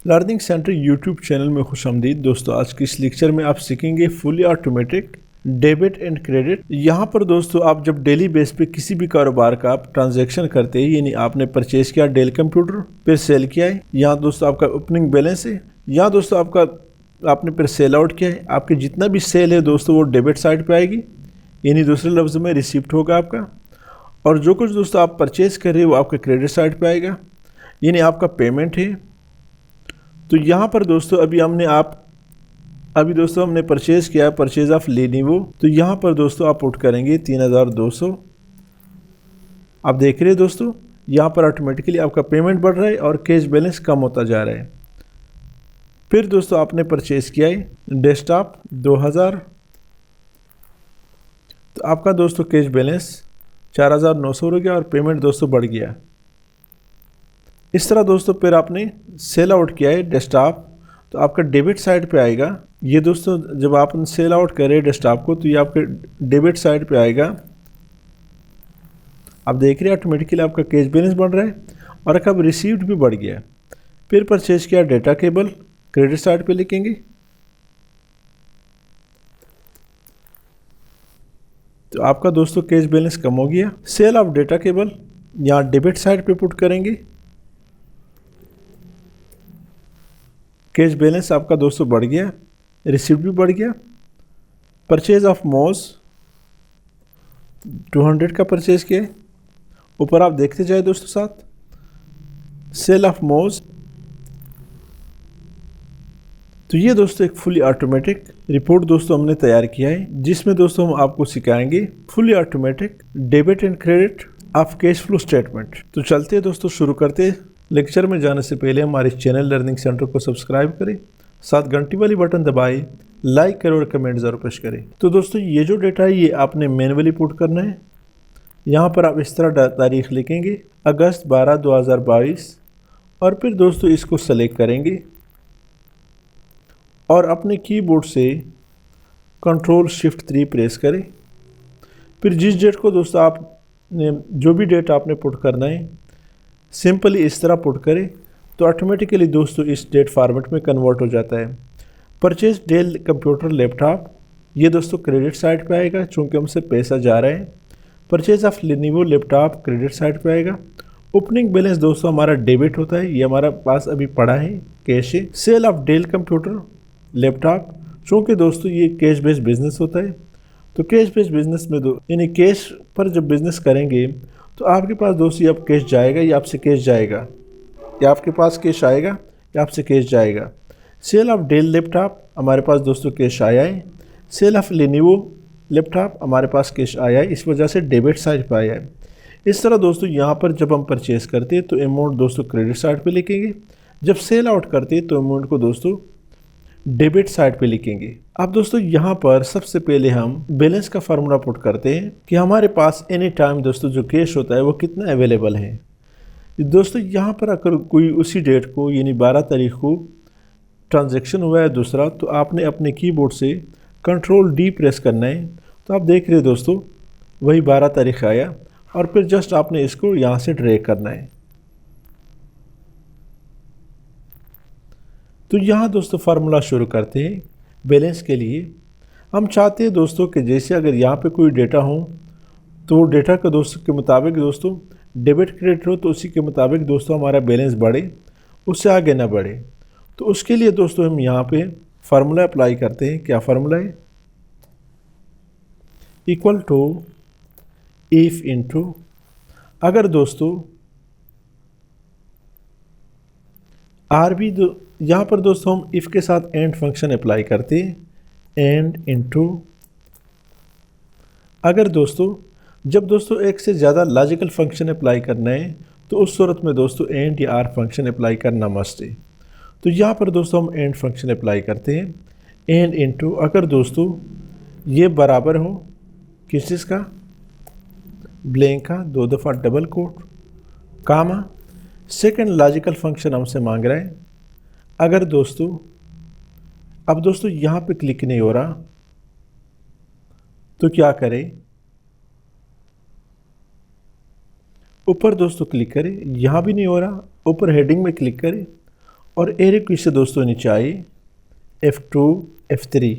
Learning centre YouTube channel में खुशामदीद दोस्तों। आज की इस लेक्चर में आप सीखेंगे fully automatic debit and credit. यहाँ पर दोस्तों आप जब डेली बेस पे किसी भी कारोबार का आप ट्रांजैक्शन करते हैं, यानी आपने परचेज किया डेल कंप्यूटर, फिर सेल किया है, यहाँ दोस्तों आपका ओपनिंग बैलेंस है, यहाँ दोस्तों आपका आपने फिर सेल आउट किया है, आपकी जितना भी सेल है दोस्तों वो डेबिट साइड पे आएगी, यानी दूसरे लफ्ज़ में रिसिप्ट होगा आपका। और जो कुछ दोस्तों आप परचेज कर रहे हो वो आपके क्रेडिट साइड पे आएगा, यानी आपका पेमेंट है। तो यहाँ पर दोस्तों अभी दोस्तों हमने परचेज़ किया है, परचेज ऑफ लेनोवो। तो यहाँ पर दोस्तों आप पुट करेंगे 3200। आप देख रहे हैं दोस्तों यहाँ पर ऑटोमेटिकली आपका पेमेंट बढ़ रहा है और कैश बैलेंस कम होता जा रहा है। फिर दोस्तों आपने परचेज़ किया है डेस्कटॉप 2000, तो आपका दोस्तों कैश बैलेंस 4900 हो गया और पेमेंट दोस्तों बढ़ गया। इस तरह दोस्तों फिर आपने सेल आउट किया है डेस्कटॉप, तो आपका डेबिट साइड पे आएगा। ये दोस्तों जब आप सेल आउट करें डेस्कटॉप को तो ये आपके डेबिट साइड पे आएगा। आप देख रहे हैं ऑटोमेटिकली आपका कैश बैलेंस बढ़ रहा है और अब रिसीव्ड भी बढ़ गया। फिर परचेज किया डेटा केबल, क्रेडिट साइड पे लिखेंगे, तो आपका दोस्तों कैश बैलेंस कम हो गया। सेल ऑफ डेटा केबल यहाँ डेबिट साइड पे पुट करेंगे, कैश बैलेंस आपका दोस्तों बढ़ गया, रिसिप्ट भी बढ़ गया। परचेज ऑफ मॉस 200 का परचेज किया, ऊपर आप देखते जाए दोस्तों साथ। सेल ऑफ मॉस, तो ये दोस्तों एक फुली ऑटोमेटिक रिपोर्ट दोस्तों हमने तैयार किया है, जिसमें दोस्तों हम आपको सिखाएंगे fully automatic debit and credit of cash flow statement. तो चलते हैं दोस्तों, शुरू करते हैं। लेक्चर में जाने से पहले हमारे चैनल लर्निंग सेंटर को सब्सक्राइब करें, साथ घंटी वाली बटन दबाएं, लाइक करें और कमेंट ज़रूर प्रेस करें। तो दोस्तों ये जो डेटा है ये आपने मैनुअली पुट करना है। यहाँ पर आप इस तरह तारीख लिखेंगे अगस्त 12 2022 और फिर दोस्तों इसको सेलेक्ट करेंगे और अपने कीबोर्ड से कंट्रोल शिफ्ट 3 प्रेस करें। फिर जिस डेट को दोस्तों आपने जो भी डेट आपने पुट करना है सिंपली इस तरह पुट करें, तो ऑटोमेटिकली दोस्तों इस डेट फॉर्मेट में कन्वर्ट हो जाता है। परचेज डेल कंप्यूटर लैपटॉप, ये दोस्तों क्रेडिट साइड पे आएगा चूँकि हमसे पैसा जा रहा है। Purchase of Lenovo laptop credit side पे आएगा। ओपनिंग बैलेंस दोस्तों हमारा डेबिट होता है, ये हमारा पास अभी पड़ा है, कैश है। Sale of Dell computer laptop, चूँकि दोस्तों ये कैश बेस्ड बिजनेस होता है, तो कैश बेस्ड बिजनेस में यानी कैश पर जब बिजनेस करेंगे तो आपके पास दोस्तों अब कैश जाएगा या आपसे कैश जाएगा, या आपके पास कैश आएगा या आपसे कैश जाएगा। सेल ऑफ डेल लैपटॉप, हमारे पास दोस्तों कैश आया है। सेल ऑफ लेनोवो लैपटॉप, हमारे पास कैश आया है, इस वजह से डेबिट साइड पर आया है। इस तरह दोस्तों यहाँ पर जब हम परचेज़ करते हैं तो अमाउंट दोस्तों क्रेडिट साइड पे लिखेंगे, जब सेल आउट करते हैं तो अमाउंट को दोस्तों डेबिट साइड पे लिखेंगे। अब दोस्तों यहाँ पर सबसे पहले हम बैलेंस का फार्मूला पुट करते हैं कि हमारे पास एनी टाइम दोस्तों जो कैश होता है वो कितना अवेलेबल है। दोस्तों यहाँ पर अगर कोई उसी डेट को यानी 12 तारीख को ट्रांजैक्शन हुआ है दूसरा, तो आपने अपने कीबोर्ड से कंट्रोल डी प्रेस करना है। तो आप देख रहे हैं दोस्तों वही 12 तारीख आया और फिर जस्ट आपने इसको यहाँ से ड्रैग करना है। तो यहाँ दोस्तों फार्मूला शुरू करते हैं बैलेंस के लिए। हम चाहते हैं दोस्तों कि जैसे अगर यहाँ पे कोई डेटा हो तो वो डेटा के दोस्तों के मुताबिक दोस्तों डेबिट क्रेडिट हो, तो उसी के मुताबिक दोस्तों हमारा बैलेंस बढ़े, उससे आगे ना बढ़े। तो उसके लिए दोस्तों हम यहाँ पे फार्मूला अप्लाई करते हैं। क्या फार्मूला है? इक्वल टू इफ इनटू, अगर दोस्तों आर बी यहाँ पर दोस्तों हम इफ़ के साथ एंड फंक्शन अप्लाई करते हैं। एंड इनटू, अगर दोस्तों जब दोस्तों एक से ज़्यादा लॉजिकल फंक्शन अप्लाई करना है तो उस सूरत में दोस्तों एंड या आर फंक्शन अप्लाई करना मस्ट है। तो यहाँ पर दोस्तों हम एंड फंक्शन अप्लाई करते हैं। एंड इनटू, अगर दोस्तों ये बराबर हो किस चीज़ का? ब्लैंक का, 2 दफ़ा डबल कोट कामा, सेकंड लॉजिकल फंक्शन हमसे मांग रहा है। अगर दोस्तों अब दोस्तों यहाँ पे क्लिक नहीं हो रहा तो क्या करें? ऊपर दोस्तों क्लिक करें, यहाँ भी नहीं हो रहा, ऊपर हेडिंग में क्लिक करें और एरो की से दोस्तों नीचे आई F2 F3,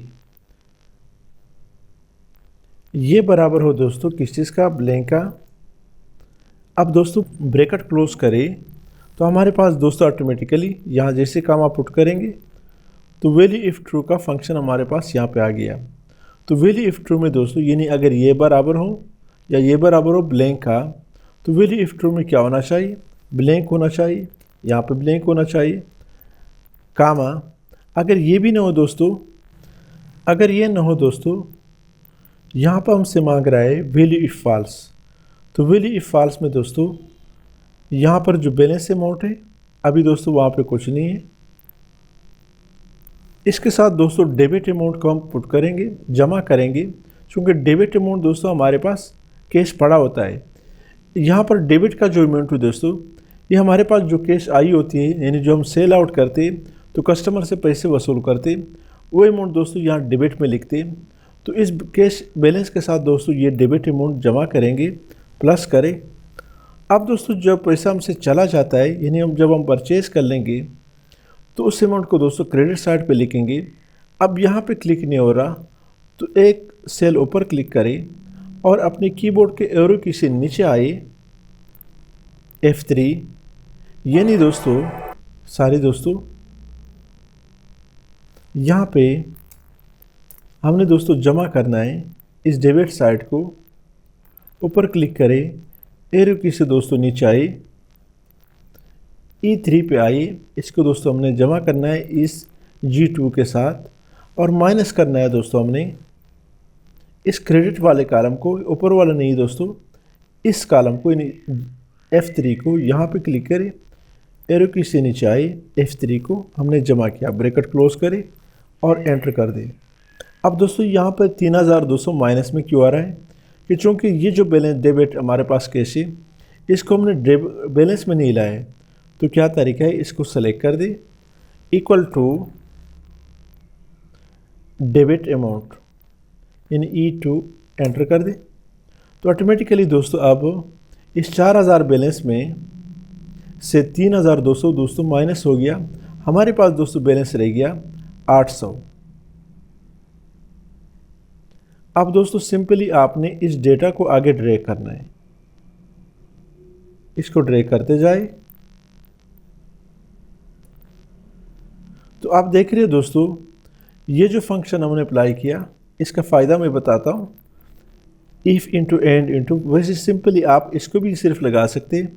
ये बराबर हो दोस्तों किस चीज़ का, ब्लैंक का। अब दोस्तों ब्रैकेट क्लोज करें तो हमारे पास दोस्तों ऑटोमेटिकली यहाँ जैसे काम आप पुट करेंगे तो वैल्यू इफ़ ट्रू का फंक्शन हमारे पास यहाँ पे आ गया। तो वैल्यू इफ़ ट्रू में दोस्तों यानी अगर ये बराबर हो या ये बराबर हो ब्लैंक का, तो वैल्यू इफ़ ट्रू में क्या होना चाहिए, ब्लैंक होना चाहिए, यहाँ पे ब्लैंक होना चाहिए, कामा। अगर ये भी ना हो दोस्तों, अगर ये ना हो दोस्तों, यहाँ पर हमसे मांग रहा है वैल्यू इफ़ फॉल्स। तो वैल्यू इफ़ फॉल्स में दोस्तों यहाँ पर जो बैलेंस अमाउंट है अभी दोस्तों वहाँ पे कुछ नहीं है। इसके साथ दोस्तों डेबिट अमाउंट को हम पुट करेंगे, जमा करेंगे, क्योंकि डेबिट अमाउंट दोस्तों हमारे पास कैश पड़ा होता है। यहाँ पर डेबिट का जो अमाउंट है दोस्तों, ये हमारे पास जो कैश आई होती है, यानी जो हम सेल आउट करते तो कस्टमर से पैसे वसूल करते, वो अमाउंट दोस्तों यहाँ डेबिट में लिखते। तो इस कैश बैलेंस के साथ दोस्तों ये डेबिट अमाउंट जमा करेंगे, प्लस करें। अब दोस्तों जब पैसा हमसे चला जाता है, यानी जब हम परचेज़ कर लेंगे तो उस अमाउंट को दोस्तों क्रेडिट साइड पे लिखेंगे। अब यहाँ पे क्लिक नहीं हो रहा तो एक सेल ऊपर क्लिक करें और अपने कीबोर्ड के एरो की से नीचे आए F3, यानी दोस्तों सारे दोस्तों यहाँ पे हमने दोस्तों जमा करना है इस डेबिट साइड को। ऊपर क्लिक करें, एरो की से दोस्तों नीचे आए E3 पे आइए, इसको दोस्तों हमने जमा करना है इस G2 के साथ, और माइनस करना है दोस्तों हमने इस क्रेडिट वाले कॉलम को, ऊपर वाला नहीं दोस्तों, इस कॉलम को यानी F3 को। यहाँ पे क्लिक करें, एरो की से नीचे आए, F3 को हमने जमा किया, ब्रैकेट क्लोज करें और एंटर कर दें। अब दोस्तों यहाँ पर 3200 माइनस में क्यों आ रहा है, कि चूँकि ये जो बैलेंस डेबिट हमारे पास कैश है इसको हमने बैलेंस में नहीं लाया है। तो क्या तरीका है, इसको सेलेक्ट कर दे, इक्वल टू डेबिट अमाउंट यानी E2 एंटर कर दे। तो ऑटोमेटिकली दोस्तों अब इस 4000 बैलेंस में से 3200 दोस्तों माइनस हो गया, हमारे पास दोस्तों बैलेंस रह गया 800। अब दोस्तों सिंपली आपने इस डेटा को आगे ड्रैग करना है, इसको ड्रैग करते जाए। तो आप देख रहे हो दोस्तों ये जो फंक्शन हमने अप्लाई किया इसका फ़ायदा मैं बताता हूँ। इफ़ इंटू एंड इंटू, वैसे सिंपली आप इसको भी सिर्फ लगा सकते हैं,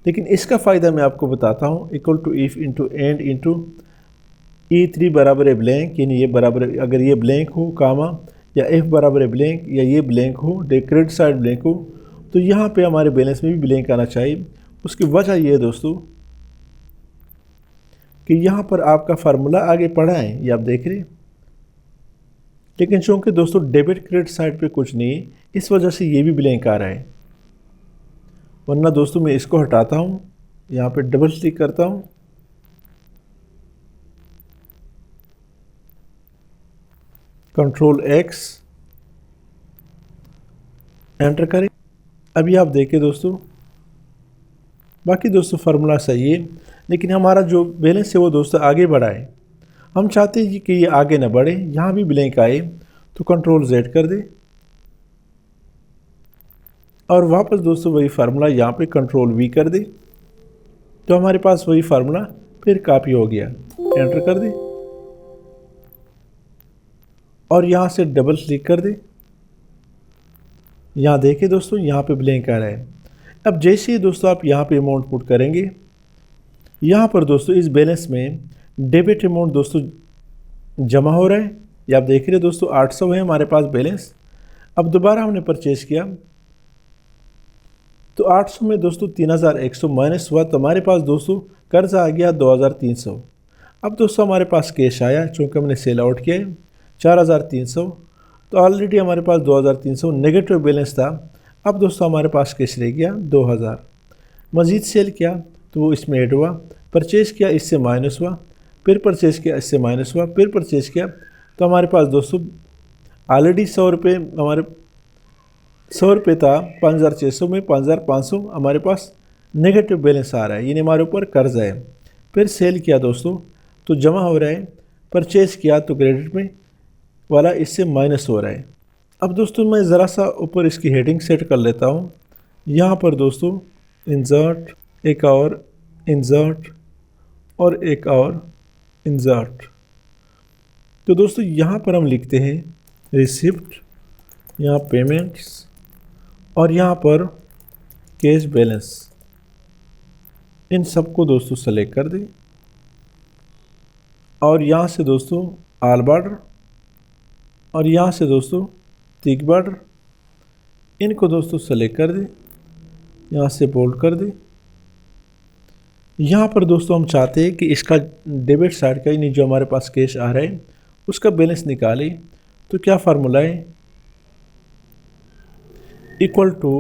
लेकिन इसका फ़ायदा मैं आपको बताता हूँ। Equal to F into N into E3 बराबर है ब्लैंक, यानी ये बराबर है, अगर ये ब्लैंक हो कामा, या F बराबर है ब्लैंक, या ये ब्लैंक हो, क्रेडिट साइड ब्लैंक हो, तो यहाँ पे हमारे बैलेंस में भी ब्लैंक आना चाहिए। उसकी वजह ये है दोस्तों कि यहाँ पर आपका फार्मूला आगे पढ़ा है, ये आप देख रहे हैं, लेकिन चूँकि दोस्तों डेबिट क्रेडिट साइड पे कुछ नहीं है, इस वजह से ये भी ब्लैंक आ रहा है। वरना दोस्तों मैं इसको हटाता हूँ, यहाँ पे डबल क्लिक करता हूँ, कंट्रोल X एंटर करें। अभी आप देखें दोस्तों, बाकी दोस्तों फार्मूला सही है, लेकिन हमारा जो बैलेंस है वो दोस्तों आगे बढ़ा है। हम चाहते हैं कि ये आगे ना बढ़े, यहाँ भी ब्लैंक आए, तो कंट्रोल Z कर दे और वापस दोस्तों वही फार्मूला यहाँ पे कंट्रोल V कर दे, तो हमारे पास वही फार्मूला फिर कॉपी हो गया। एंटर कर दे और यहाँ से डबल क्लिक कर दे। यहाँ देखिए दोस्तों यहाँ पे ब्लैंक आ रहा है। अब जैसे ही दोस्तों आप यहाँ पे अमाउंट पुट करेंगे, यहाँ पर दोस्तों इस बैलेंस में डेबिट अमाउंट दोस्तों जमा हो रहा है, ये आप देख रहे हैं दोस्तों 800 है हमारे पास बैलेंस। अब दोबारा हमने परचेज किया तो 800 में दोस्तों 3100 माइनस हुआ, तो हमारे पास दोस्तों कर्ज आ गया 2300। अब दोस्तों हमारे पास कैश आया, चूँकि हमने सेल आउट किया है 4300, तो ऑलरेडी हमारे पास 2300 नेगेटिव बैलेंस था। अब दोस्तों हमारे पास कैश रह गया 2000। मज़ीद सेल किया तो वो इसमें ऐड हुआ, परचेज़ किया इससे माइनस हुआ, फिर परचेज़ किया इससे माइनस हुआ, फिर परचेज़ किया, तो हमारे पास दोस्तों ऑलरेडी 100 रुपये, हमारे 100 रुपये था, 5600 में 5500 हमारे पास नेगेटिव बैलेंस आ रहा है, यानी हमारे ऊपर कर्ज है। फिर सेल किया दोस्तों तो जमा हो रहा है, परचेज़ किया तो क्रेडिट में वाला इससे माइनस हो रहा है। अब दोस्तों मैं ज़रा सा ऊपर इसकी हेडिंग सेट कर लेता हूँ। यहाँ पर दोस्तों इंसर्ट, एक और इंसर्ट और एक और इंसर्ट। तो दोस्तों यहाँ पर हम लिखते हैं रिसिप्ट, यहाँ पेमेंट्स और यहाँ पर कैश बैलेंस। इन सबको दोस्तों सेलेक्ट कर दें और यहाँ से दोस्तों ऑल बॉर्डर और यहाँ से दोस्तों थिक बॉर्डर, इनको दोस्तों सेलेक्ट कर दें, यहाँ से बोल्ड कर दें। यहाँ पर दोस्तों हम चाहते हैं कि इसका डेबिट साइड का यानी जो हमारे पास कैश आ रहा है उसका बैलेंस निकालें। तो क्या फार्मूला है, इक्वल टू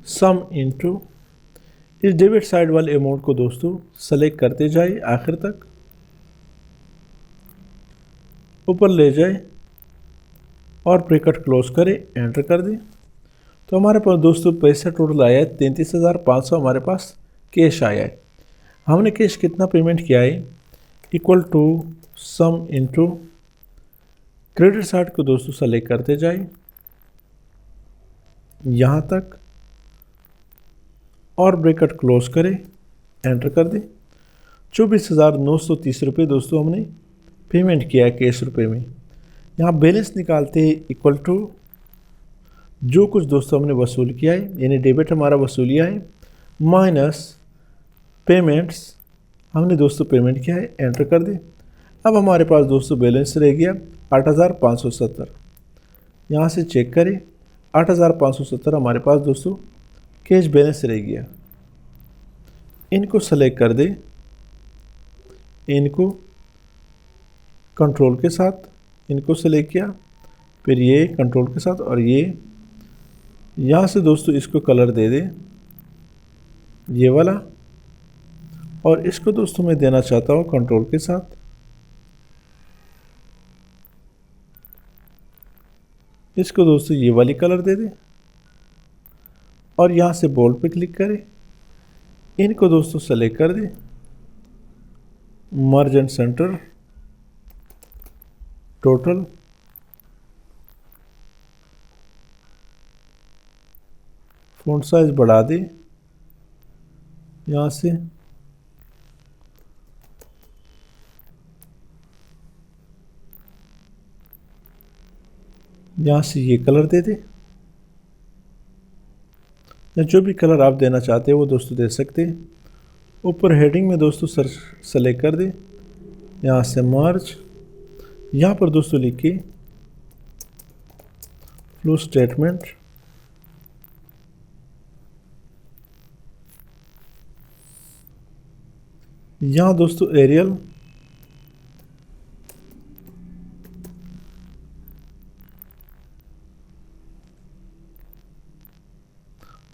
सम इनटू इस डेबिट साइड वाले अमाउंट को दोस्तों सेलेक्ट करते जाए, आखिर तक ऊपर ले जाए और ब्रैकेट क्लोज करें, एंटर कर दें। तो हमारे पास दोस्तों पैसा टोटल आया है 33,500 हमारे पास कैश आया है। हमने कैश कितना पेमेंट किया है, equal to sum into credit side को दोस्तों सेलेक्ट करते जाए यहाँ तक और ब्रैकेट क्लोज करें, एंटर कर दें। 24,930 रुपये दोस्तों हमने पेमेंट किया है कैश रुपये में। यहाँ बैलेंस निकालते हैं, इक्वल टू जो कुछ दोस्तों हमने वसूल किया है यानी डेबिट हमारा वसूलिया है माइनस पेमेंट्स हमने दोस्तों पेमेंट किया है, एंटर कर दें। अब हमारे पास दोस्तों बैलेंस रह गया 8,570। यहाँ से चेक करें 8,570 हमारे पास दोस्तों कैश बैलेंस रह गया। इनको सेलेक्ट कर दें, इनको कंट्रोल के साथ इनको सेलेक्ट किया, फिर ये कंट्रोल के साथ और ये यहाँ से दोस्तों इसको कलर दे दें ये वाला, और इसको दोस्तों मैं देना चाहता हूँ कंट्रोल के साथ। इसको दोस्तों ये वाली कलर दे दें और यहाँ से बोल्ड पे क्लिक करें, इनको दोस्तों सेलेक्ट कर दें, मर्ज and centre total, font size बढ़ा दें यहाँ से, यहाँ से ये कलर दे दें या जो भी कलर आप देना चाहते हैं वो दोस्तों दे सकते हैं। ऊपर हेडिंग में दोस्तों सर्च सेलेक्ट कर दें, यहाँ से मर्ज, यहाँ पर दोस्तों लिखिए फ्लो स्टेटमेंट, यहाँ दोस्तों एरियल,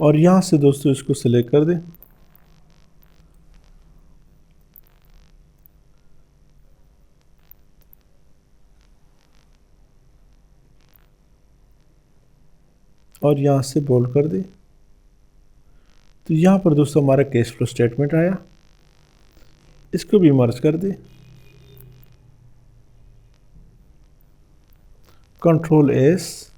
और यहाँ से दोस्तों इसको सेलेक्ट कर दें। और यहाँ से बोल्ड कर दें। तो यहाँ पर दोस्तों हमारा कैश फ्लो स्टेटमेंट आया, इसको भी मर्ज कर दें, कंट्रोल एस,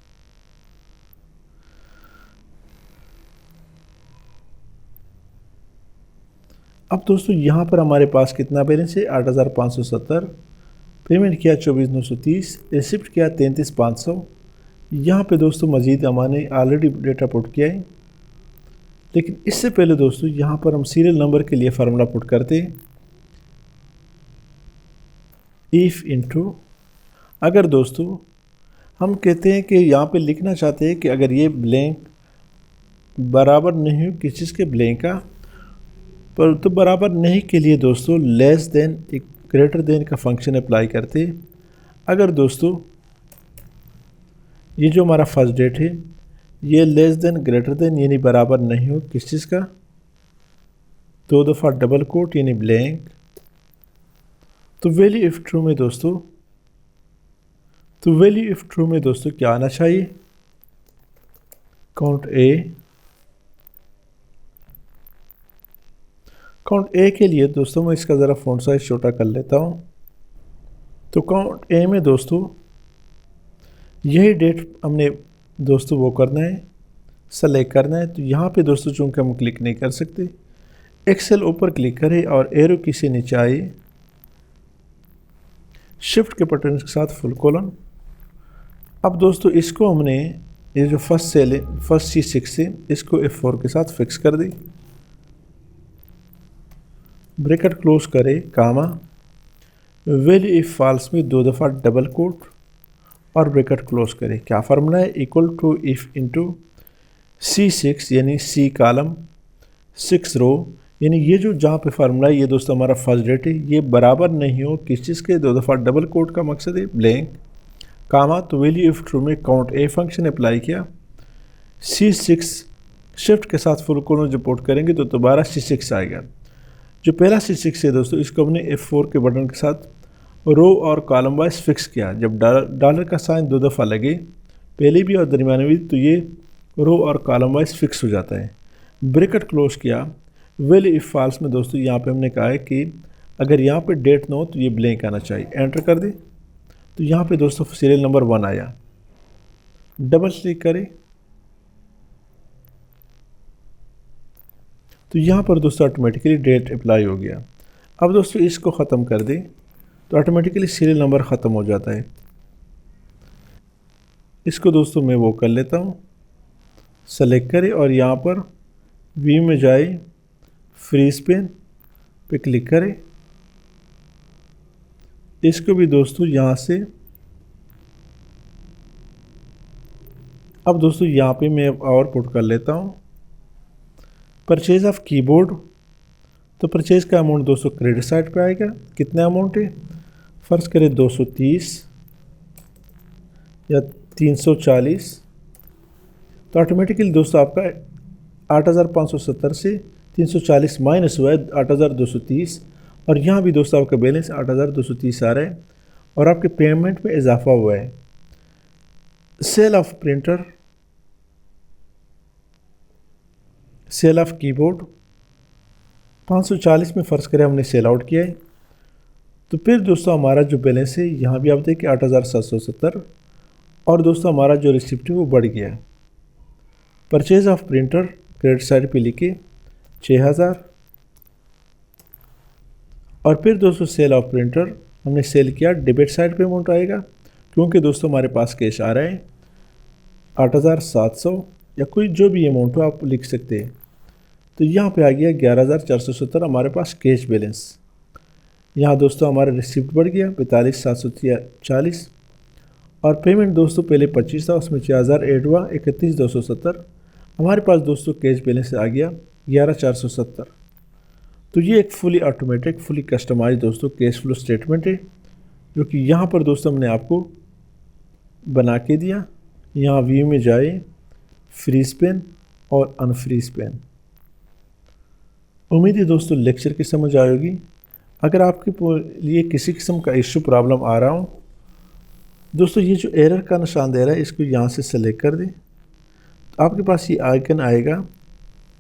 अब दोस्तों यहाँ पर हमारे पास कितना बैलेंस है 8,570, पेमेंट किया 24,930, रिसिप्ट किया 33,500। यहाँ पे दोस्तों मज़ीद हमने ऑलरेडी डेटा पुट किया है, लेकिन इससे पहले दोस्तों यहाँ पर हम सीरियल नंबर के लिए फार्मूला पुट करते हैं, इफ़ इनटू, अगर दोस्तों हम कहते हैं कि यहाँ पे लिखना चाहते हैं कि अगर ये ब्लैंक बराबर नहीं हो किसी चीज़ के ब्लैंक का, पर तो बराबर नहीं के लिए दोस्तों लेस देन एक ग्रेटर देन का फंक्शन अप्लाई करते हैं। अगर दोस्तों ये जो हमारा फर्स्ट डेट है ये लेस देन ग्रेटर देन यानी बराबर नहीं हो किस चीज़ का, 2 दफ़ा डबल कोट यानी ब्लैंक, तो वैल्यू इफ ट्रू में दोस्तों, तो वैल्यू इफ ट्रू में दोस्तों क्या आना चाहिए, काउंट ए, काउंट ए के लिए दोस्तों मैं इसका ज़रा फ़ॉन्ट साइज़ छोटा कर लेता हूँ। तो काउंट ए में दोस्तों यही डेट हमने दोस्तों वो करना है, सेलेक्ट करना है। तो यहाँ पे दोस्तों चूँकि हम क्लिक नहीं कर सकते, एक सेल ऊपर क्लिक करें और एरो की से नीचे आए, शिफ्ट के बटन के साथ फुल कॉलन। अब दोस्तों इसको हमने ये जो फर्स्ट सेल है, फर्स्ट C6 से इसको F4 के साथ फिक्स कर दी। ब्रैकेट क्लोज करें, कामा, वैल्यू इफ फॉल्स में 2 दफ़ा डबल कोट और ब्रैकेट क्लोज करें। क्या फार्मूला है? Equal to if into C6 यानी C कॉलम 6 रो, यानी ये जो जहाँ पे फार्मूला है ये दोस्तों हमारा फर्स्ट डेट है, ये बराबर नहीं हो किस चीज़ के, 2 दफ़ा डबल कोट का मकसद है, ब्लैंक, कामा। तो वैल्यू इफ ट्रू में काउंट ए फंक्शन अप्लाई किया, C6 शिफ्ट के साथ फुल कॉलन जब पुट करेंगे तो दोबारा C6 आएगा। जो पहला C6 है दोस्तों इसको हमने F4 के बटन के साथ रो और कॉलम वाइज फिक्स किया। जब डॉलर का साइन 2 दफ़ा लगे, पहले भी और दरमियान भी, तो ये रो और कॉलम वाइज फिक्स हो जाता है। ब्रैकेट क्लोज किया, वैल्यू इफ फॉल्स में दोस्तों यहाँ पे हमने कहा है कि अगर यहाँ पे डेट ना हो तो ये ब्लैंक आना चाहिए। एंटर कर दे तो यहाँ पे दोस्तों सीरियल नंबर 1 आया। डबल क्लिक करें तो यहाँ पर दोस्तों ऑटोमेटिकली डेट अप्लाई हो गया। अब दोस्तों इसको ख़त्म कर दें तो ऑटोमेटिकली सीरियल नंबर ख़त्म हो जाता है। इसको दोस्तों मैं वो कर लेता हूँ, सेलेक्ट करें और यहाँ पर व्यू में जाए, फ्रीज पेन पे क्लिक करें। इसको भी दोस्तों यहाँ से, अब दोस्तों यहाँ पे मैं और पुट कर लेता हूँ परचेज ऑफ कीबोर्ड। तो परचेज का अमाउंट दोस्तों क्रेडिट साइड पे आएगा। कितना अमाउंट है? फ़र्ज़ करें 230 या 340। तो ऑटोमेटिकली दोस्तों आपका 8570 से 340 माइनस हुआ है 8230, और यहाँ भी दोस्तों आपका बैलेंस 8230 आ रहा है और आपके पेमेंट में इजाफा हुआ है। Sale of printer, sale of keyboard 540 में फ़र्ज़ करें हमने सेल आउट किया है। तो फिर दोस्तों हमारा जो बैलेंस है यहाँ भी आप देखिए 8770, और दोस्तों हमारा जो रिसिप्ट है वो बढ़ गया है। Purchase of printer credit side पे लिखे 6000, और फिर दोस्तों सेल ऑफ प्रिंटर हमने सेल किया, डेबिट साइड पे अमाउंट आएगा क्योंकि दोस्तों हमारे पास कैश आ रहा है 8700 या कोई जो भी अमाउंट हो आप लिख सकते हैं। तो यहाँ पे आ गया 11470 हमारे पास कैश बैलेंस। यहाँ दोस्तों हमारा रिसिप्ट बढ़ गया 45740, और पेमेंट दोस्तों पहले 25 था, उसमें 6000 ऐड हुआ 31270। हमारे पास दोस्तों कैश बैलेंस आ गया 11470। तो ये एक फुली ऑटोमेटिक, फुली कस्टमाइज दोस्तों कैश फ्लो स्टेटमेंट है जो कि यहाँ पर दोस्तों हमने आपको बना के दिया। यहाँ व्यू में जाए, फ्रीज पेन और अनफ्रीज पेन। उम्मीद है दोस्तों लेक्चर की समझ आएगी। अगर आपके लिए किसी किस्म का इशू प्रॉब्लम आ रहा हो दोस्तों, ये जो एरर का निशान दे रहा है इसको यहाँ से सेलेक्ट कर दें तो आपके पास ये आइकन आएगा।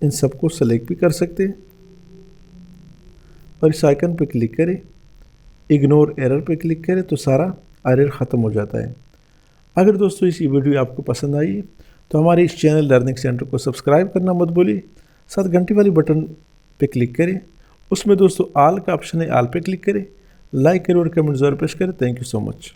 इन सबको सेलेक्ट भी कर सकते हैं और इस आइकन पे क्लिक करें, इग्नोर एरर पे क्लिक करें तो सारा एरर ख़त्म हो जाता है। अगर दोस्तों इस वीडियो आपको पसंद आई तो हमारे इस चैनल लर्निंग सेंटर को सब्सक्राइब करना मत भूलिए, साथ घंटी वाली बटन पे क्लिक करें, उसमें दोस्तों ऑल का ऑप्शन है, ऑल पे क्लिक करें, लाइक करें और कमेंट ज़रूर पेश करें। Thank you so much.